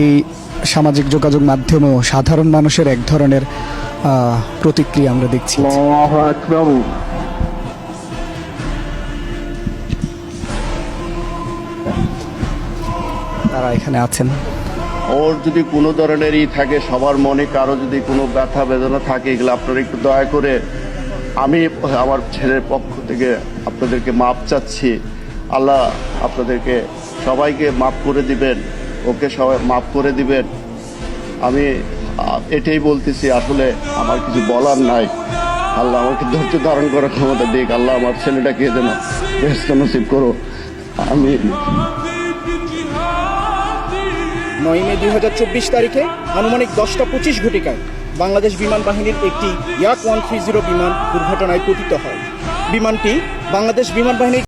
এই সামাজিক যোগাযোগ মাধ্যমেও সাধারণ মানুষের এক ধরনের প্রতিক্রিয়া আমরা দেখছি। তারা এখানে আছেন। ওর যদি কোনো ধরনেরই থাকে, সবার মনে কারো যদি কোনো ব্যথা বেদনা থাকে, এগুলো আপনারা একটু দয়া করে, আমি আমার ছেলের পক্ষ থেকে আপনাদেরকে মাপ চাচ্ছি। আল্লাহ আপনাদেরকে সবাইকে মাপ করে দিবেন, ওকে সবাই মাপ করে দিবেন। আমি এটাই বলতেছি, আসলে আমার কিছু বলার নাই। আল্লাহ আমাকে ধৈর্য ধারণ করার ক্ষমতা দিক। আল্লাহ আমার ছেলেটাকে যেন বেহেশত নসিব করো। আমি 9 মে 2024 তারিখে আনুমানিক 10:25 ঘটিকায় বাংলাদেশ বিমান বাহিনীর একটি ইয়াক 130 বিমান দুর্ঘটনায় পতিত হয়। বিমানটি বাংলাদেশ বিমান বাহিনীর